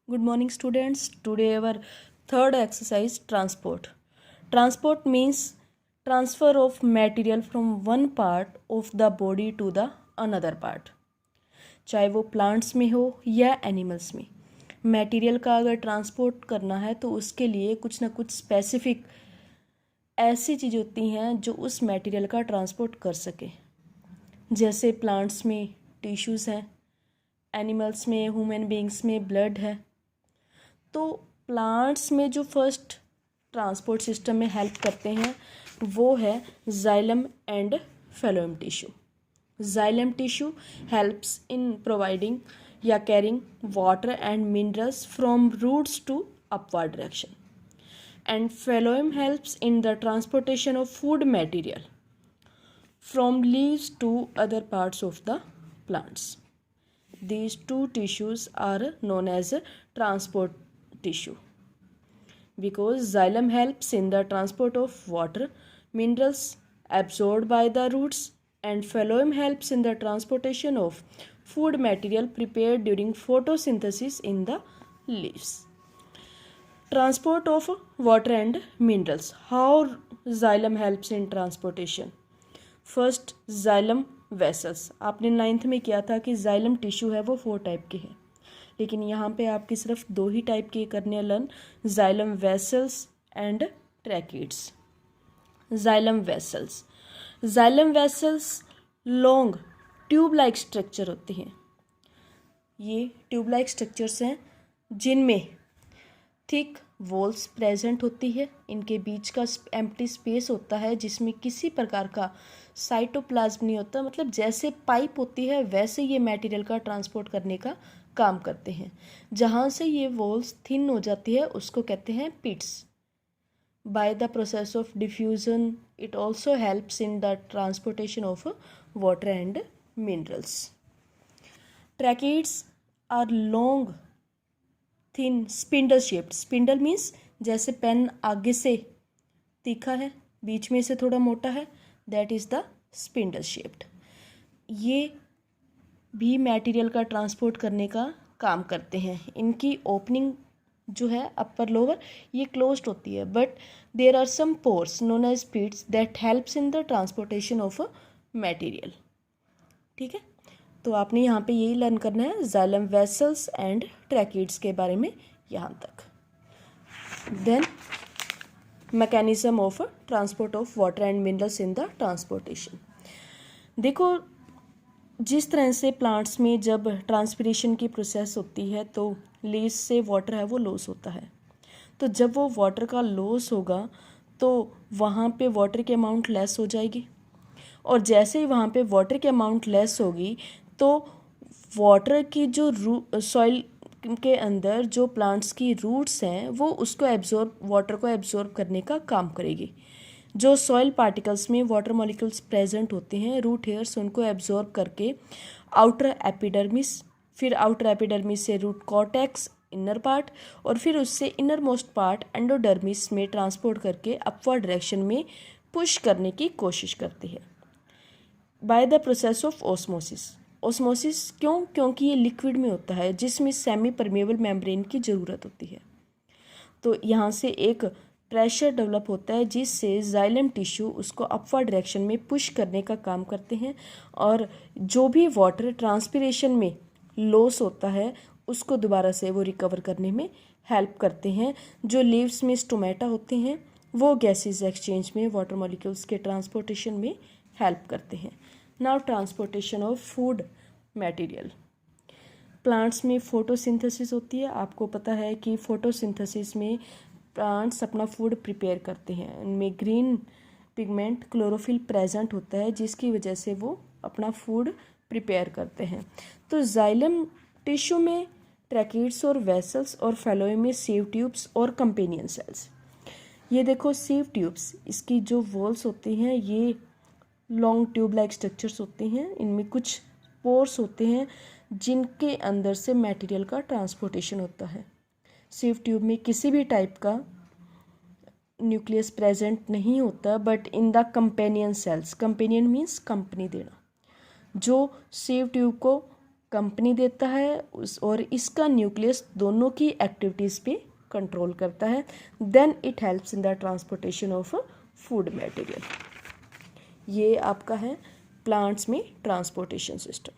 Good morning, students. Today our third exercise, transport. Transport means transfer of material from one part of the body to the another part. चाहे वो plants में हो या animals में, material का अगर transport करना है तो उसके लिए कुछ ना कुछ स्पेसिफिक ऐसी चीज़ होती हैं जो उस मटेरियल का ट्रांसपोर्ट कर सके। जैसे प्लांट्स में टिश्यूज़ हैं, एनिमल्स में, ह्यूमन बींग्स में ब्लड है। तो प्लांट्स में जो फर्स्ट ट्रांसपोर्ट सिस्टम में हेल्प करते हैं वो है xylem and phloem tissue. Xylem tissue helps in providing या carrying water and minerals from roots to upward direction, and phloem helps in the transportation of food material from leaves to other parts of the plants. These two tissues are known as transport tissue because xylem helps in the transport of water, minerals absorbed by the roots, and phloem helps in the transportation of food material prepared during photosynthesis in the leaves. Transport of water and minerals. How xylem helps in transportation? First xylem vessels, आपने 9th में किया था कि xylem tissue है वो 4 type के हैं, लेकिन यहाँ पे आपकी सिर्फ 2 ही टाइप के करने learn, xylem vessels and tracheids. Xylem vessels long tube like structure होते हैं. ये ट्यूब लाइक स्ट्रक्चर्स हैं जिनमें थिक वॉल्स प्रेजेंट होती है. इनके बीच का एम्प्टी स्पेस होता है जिसमें किसी प्रकार का साइटोप्लाज्म नहीं होता, मतलब जैसे पाइप होती है वैसे ये मटेरियल का ट्रांसपोर्ट करने का काम करते हैं. जहाँ से ये वॉल्स थिन हो जाती है उसको कहते हैं pits. By the process of diffusion it also helps in the transportation of water and minerals. Tracheids are long thin spindle shaped. Spindle means जैसे पेन आगे से तीखा है, बीच में से थोड़ा मोटा है, that is the spindle shaped. ये भी मटेरियल का ट्रांसपोर्ट करने का काम करते हैं. इनकी ओपनिंग जो है अपर लोअर ये क्लोज्ड होती है, but there are some pores known as pits that helps in the transportation of a material. ठीक है, तो आपने यहाँ पे यही लर्न करना है जाइलम वेसल्स एंड ट्रैकिड्स के बारे में यहाँ तक. Then mechanism of transport of water and minerals in the transportation. देखो, जिस तरह से प्लांट्स में जब ट्रांसपिरेशन की प्रोसेस होती है तो लीव्स से वाटर है वो लॉस होता है. तो जब वो वाटर का लॉस होगा तो वहाँ पे वाटर की अमाउंट लेस हो जाएगी, और जैसे ही वहाँ पे वाटर की अमाउंट लेस होगी तो वाटर की जो सॉइल के अंदर जो प्लांट्स की रूट्स हैं वो उसको वाटर को एब्जॉर्ब करने का काम करेगी. जो सॉइल पार्टिकल्स में वाटर मॉलिक्यूल्स प्रेजेंट होते हैं, रूट हेयर्स उनको एब्जॉर्ब करके आउटर एपिडर्मिस, फिर आउटर एपिडर्मिस से रूट कॉर्टेक्स इनर पार्ट, और फिर उससे इनर मोस्ट पार्ट एंडोडर्मिस में ट्रांसपोर्ट करके अपवर्ड डायरेक्शन में पुश करने की कोशिश करती है bye the process of osmosis. Osmosis क्यों? क्योंकि ये लिक्विड में होता है जिसमें सेमी परमेबल मेम्ब्रेन की ज़रूरत होती है. तो यहाँ से एक प्रेशर डेवलप होता है जिससे जाइलम टिश्यू उसको अपवर्ड डायरेक्शन में पुश करने का काम करते हैं, और जो भी वाटर ट्रांसपिरेशन में लॉस होता है उसको दोबारा से वो रिकवर करने में हेल्प करते हैं. जो लीव्स में स्टोमेटा होते हैं वो गैसेज एक्सचेंज में वाटर मॉलिक्यूल्स के ट्रांसपोर्टेशन में हेल्प करते हैं. Now transportation of food material. Plants में फोटोसिंथेसिस होती है. आपको पता है कि फोटोसिंथेसिस में प्लांट्स अपना फूड प्रिपेयर करते हैं. इनमें ग्रीन पिगमेंट क्लोरोफिल प्रेजेंट होता है जिसकी वजह से वो अपना फूड प्रिपेयर करते हैं. तो जाइलम टिश्यू में ट्रैकिड्स और वेसल्स, और फेलोएम में सीव ट्यूब्स और कंपेनियन सेल्स. ये देखो सीव ट्यूब्स, इसकी जो वॉल्स होती हैं ये लॉन्ग ट्यूब लाइक स्ट्रक्चर्स होते हैं. इनमें कुछ पोर्स होते हैं जिनके अंदर से मटेरियल का ट्रांसपोर्टेशन होता है. सीव ट्यूब में किसी भी टाइप का न्यूक्लियस प्रेजेंट नहीं होता, but in the companion cells, companion means company देना, जो सीव ट्यूब को कंपनी देता है और इसका न्यूक्लियस दोनों की एक्टिविटीज़ पे कंट्रोल करता है। Then it helps in the transportation of food material. ये आपका है प्लांट्स में ट्रांसपोर्टेशन सिस्टम।